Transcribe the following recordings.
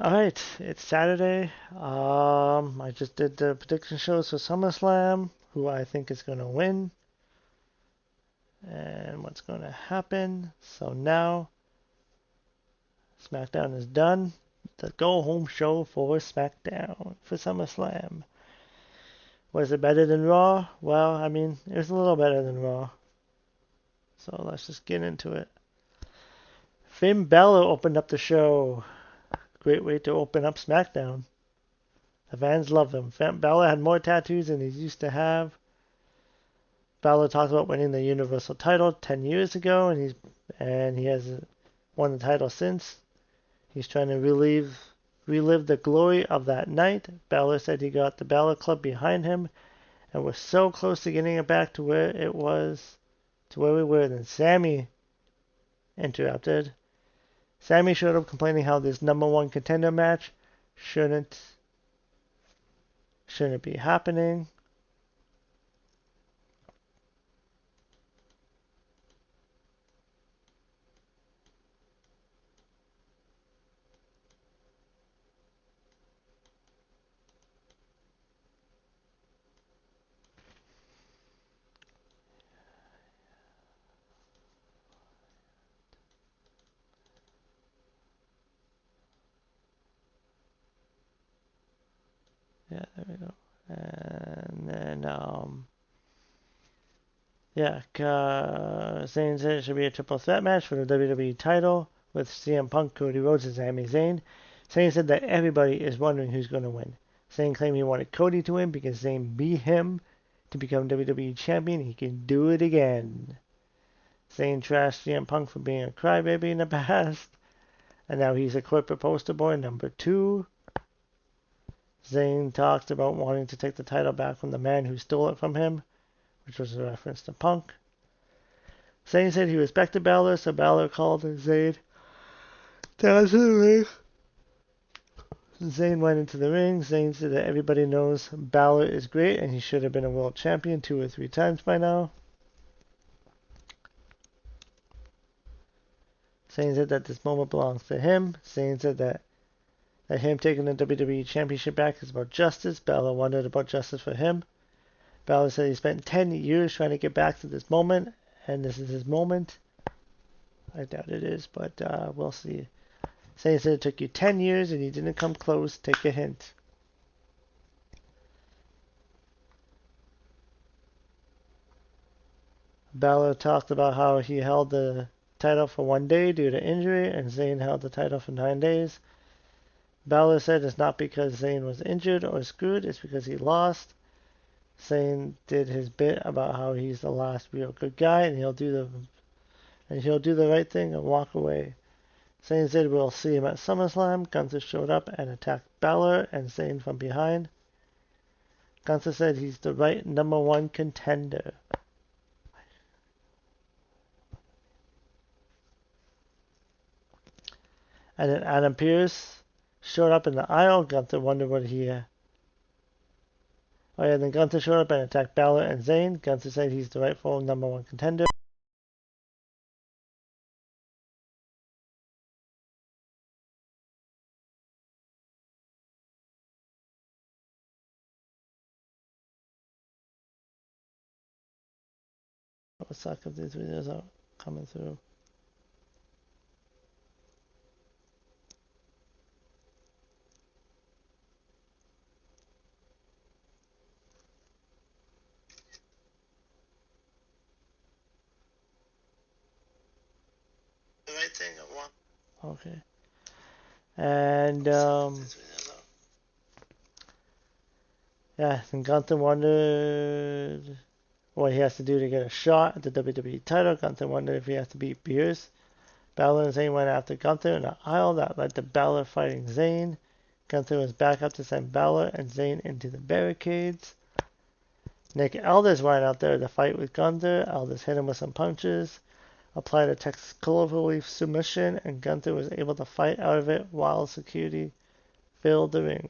All right, it's Saturday. I just did the prediction shows for SummerSlam, who I think is going to win, and what's going to happen. So now SmackDown is done. The go-home show for SmackDown for SummerSlam. Was it better than Raw? Well, I mean, it was a little better than Raw. So let's just get into it. Finn Balor opened up the show. Great way to open up SmackDown. The fans love him. Finn Balor had more tattoos than he used to have. Balor talked about winning the Universal title 10 years ago, and he has won the title since. He's trying to relive the glory of that night. Balor said he got the Balor Club behind him and was so close to getting it back to where it was, to where we were. Then Sammy interrupted. Sammy showed up complaining how this number one contender match shouldn't be happening. Yeah, there we go. And then yeah, Zayn said it should be a triple threat match for the WWE title with CM Punk, Cody Rhodes, and Sami Zayn. Zayn said that everybody is wondering who's going to win. Zayn claimed he wanted Cody to win because Zayn beat him to become WWE champion. He can do it again. Zayn trashed CM Punk for being a crybaby in the past, and now he's a corporate poster boy number 2. Zayn talked about wanting to take the title back from the man who stole it from him, which was a reference to Punk. Zayn said he respected Balor, so Balor called Zayn down to the ring. Zayn went into the ring. Zayn said that everybody knows Balor is great and he should have been a world champion 2 or 3 times by now. Zayn said that this moment belongs to him. Zayn said that him taking the WWE Championship back is about justice. Balor wondered about justice for him. Balor said he spent 10 years trying to get back to this moment, and this is his moment. I doubt it is, but we'll see. Zayn said it took you 10 years and you didn't come close. Take a hint. Balor talked about how he held the title for 1 day due to injury, and Zayn held the title for 9 days. Balor said it's not because Zayn was injured or screwed, it's because he lost. Zayn did his bit about how he's the last real good guy, and he'll do the right thing and walk away. Zayn said we'll see him at SummerSlam. Gunther showed up and attacked Balor and Zayn from behind. Gunther said he's the right number one contender. And then Adam Pearce showed up in the aisle. Gunther wondered what he. Oh yeah, then Gunther showed up and attacked Balor and Zayn. Gunther said he's the rightful number one contender. It would suck if these videos aren't coming through. The right thing I want. Okay. And yeah, and Gunther wondered what he has to do to get a shot at the WWE title. Gunther wondered if he has to beat Pierce. Balor and Zayn went after Gunther in an aisle that led to Balor fighting Zayn. Gunther was back up to send Balor and Zayn into the barricades. Nick Aldis went out there to fight with Gunther. Aldis hit him with some punches, applied a Texas Cloverleaf submission, and Gunther was able to fight out of it while security filled the ring.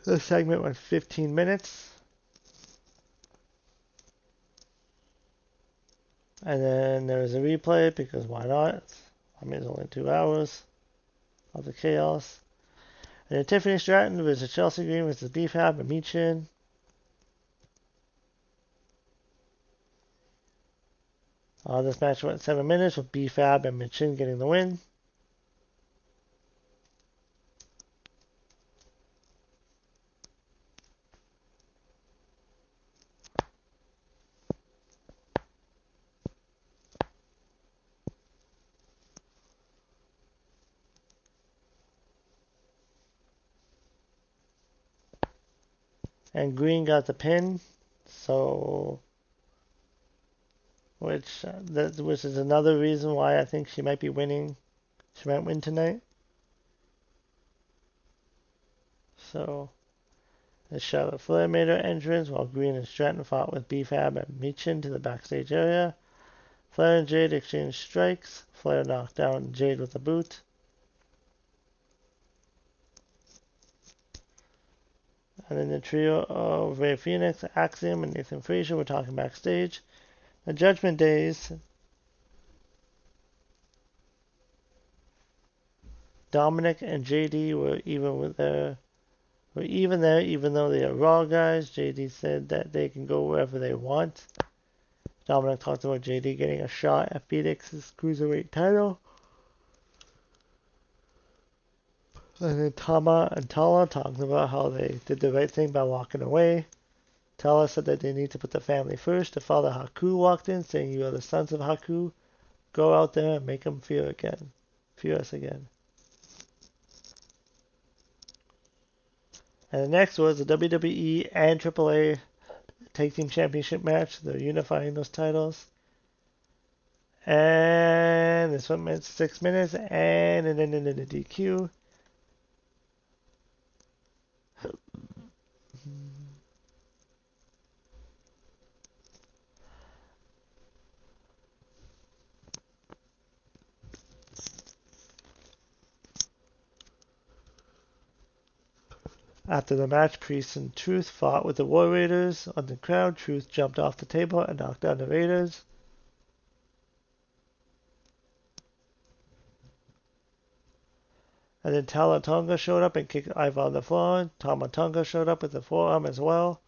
The segment went 15 minutes. And then there's a replay because why not? I mean, it's only 2 hours of the chaos. And then Tiffany Stratton versus Chelsea Green versus BFAB and Michin. This match went 7 minutes with BFAB and Michin getting the win. And Green got the pin, so which is another reason why I think she might be winning. She might win tonight. So the Charlotte Flair made her entrance while Green and Stratton fought with BFAB and Michin to the backstage area. Flair and Jade exchanged strikes. Flair knocked down Jade with a boot. And then the trio of Rey Fenix, Axiom, and Nathan Frazier were talking backstage. The Judgment Days, Dominic and JD were even there, even though they are Raw guys. JD said that they can go wherever they want. Dominic talked about JD getting a shot at Phoenix's cruiserweight title. And then Tama and Tala talking about how they did the right thing by walking away. Tala said that they need to put the family first. The father Haku walked in saying, "You are the sons of Haku. Go out there and make them fear us again." And the next was the WWE and AAA Tag Team Championship match. They're unifying those titles. And this one went 6 minutes, and it ended in a DQ. After the match, Priest and Truth fought with the War Raiders. On the crowd, Truth jumped off the table and knocked down the Raiders. And then Tala Tonga showed up and kicked Ivar on the floor. Tama Tonga showed up with the forearm as well.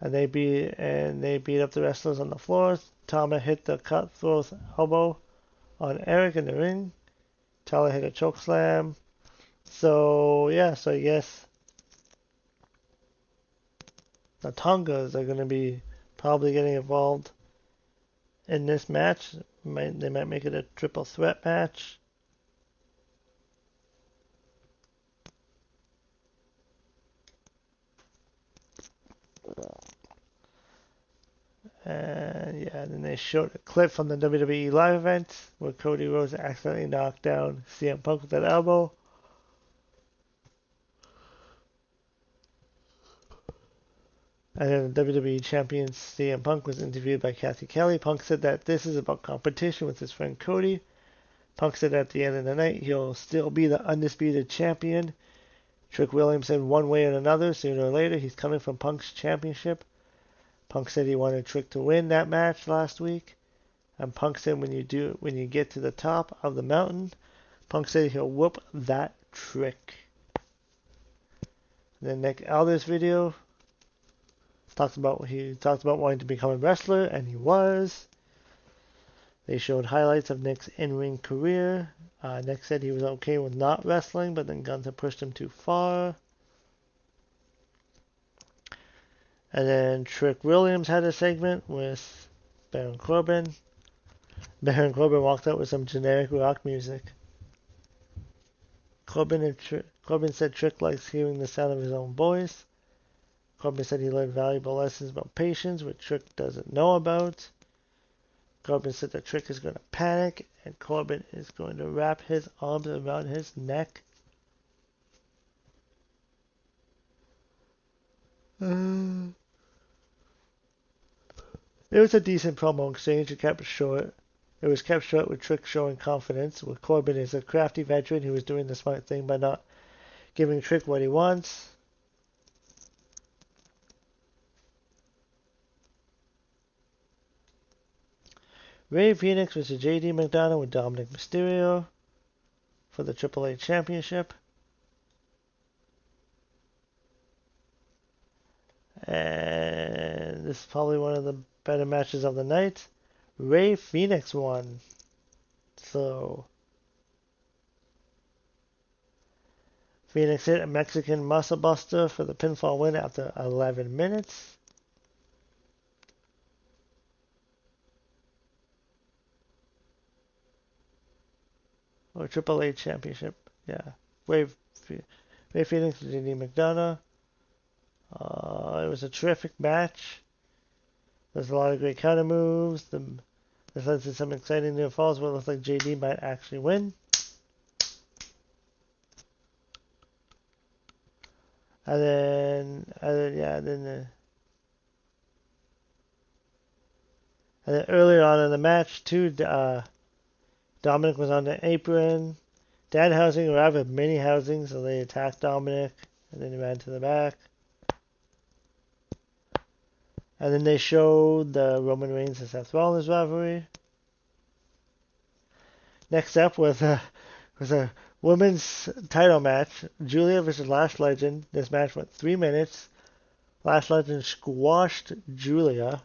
And they beat up the wrestlers on the floor. Tama hit the cutthroat elbow on Eric in the ring. Tala hit a choke slam. So I guess the Tongas are going to be probably getting involved in this match. They might make it a triple threat match. And then they showed a clip from the WWE live event where Cody Rhodes accidentally knocked down CM Punk with that elbow. And then the WWE champion CM Punk was interviewed by Kathy Kelly. Punk said that this is about competition with his friend Cody. Punk said at the end of the night he'll still be the undisputed champion. Trick Williams said one way or another, sooner or later, he's coming from Punk's championship. Punk said he wanted Trick to win that match last week. And Punk said when you get to the top of the mountain, Punk said he'll whoop that Trick. And then Nick Aldis video talked about wanting to become a wrestler, and he was. They showed highlights of Nick's in-ring career. Nick said he was okay with not wrestling, but then Gunther pushed him too far. And then Trick Williams had a segment with Baron Corbin. Baron Corbin walked out with some generic rock music. Corbin said Trick likes hearing the sound of his own voice. Corbin said he learned valuable lessons about patience, which Trick doesn't know about. Corbin said that Trick is going to panic, and Corbin is going to wrap his arms around his neck. It was a decent promo exchange. It was kept short with Trick showing confidence, where Corbin is a crafty veteran who is doing the smart thing by not giving Trick what he wants. Ray Phoenix versus JD McDonough with Dominic Mysterio for the AAA Championship. And this is probably one of the better matches of the night. Ray Phoenix won. So Phoenix hit a Mexican muscle buster for the pinfall win after 11 minutes. Or AAA Championship. Yeah. Ray Phoenix and JD McDonough. It was a terrific match. There's a lot of great counter moves. This led to some exciting near falls where it looks like JD might actually win. And then earlier on in the match, too, Dominic was on the apron. Danhausen arrived with mini housing, so they attacked Dominic, and then he ran to the back. And then they showed the Roman Reigns and Seth Rollins rivalry. Next up was a women's title match, Julia versus Lash Legend. This match went 3 minutes. Lash Legend squashed Julia.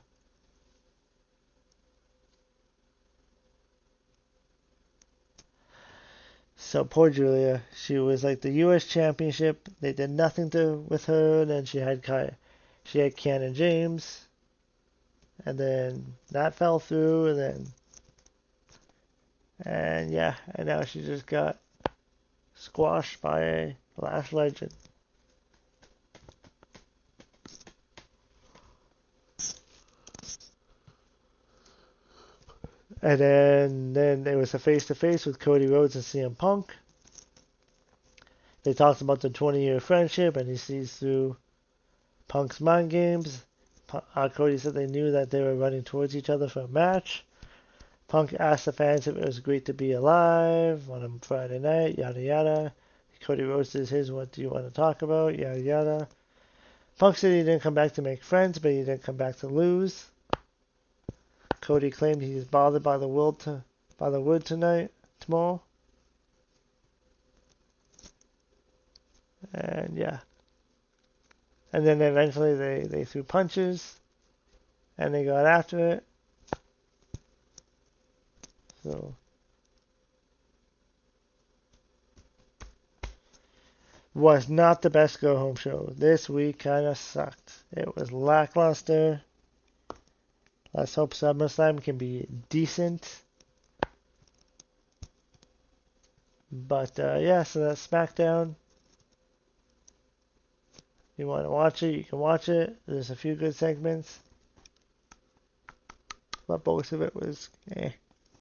So poor Julia. She was like the U.S. Championship. They did nothing with her. And then she had Canon James, and then that fell through. And now she just got squashed by a Lash Legend. And then there was a face-to-face with Cody Rhodes and CM Punk. They talked about the 20-year friendship, and he sees through Punk's mind games. Cody said they knew that they were running towards each other for a match. Punk asked the fans if it was great to be alive on a Friday night, yada yada. Cody Rhodes did his, what do you want to talk about, yada yada. Punk said he didn't come back to make friends, but he didn't come back to lose. Cody claimed he's bothered by the wood tomorrow. And and then eventually they threw punches, and they got after it. So was not the best go home show. This week kind of sucked. It was lackluster. Let's hope SummerSlam can be decent. But so that's Smackdown. If you want to watch it, you can watch it. There's a few good segments, but most of it was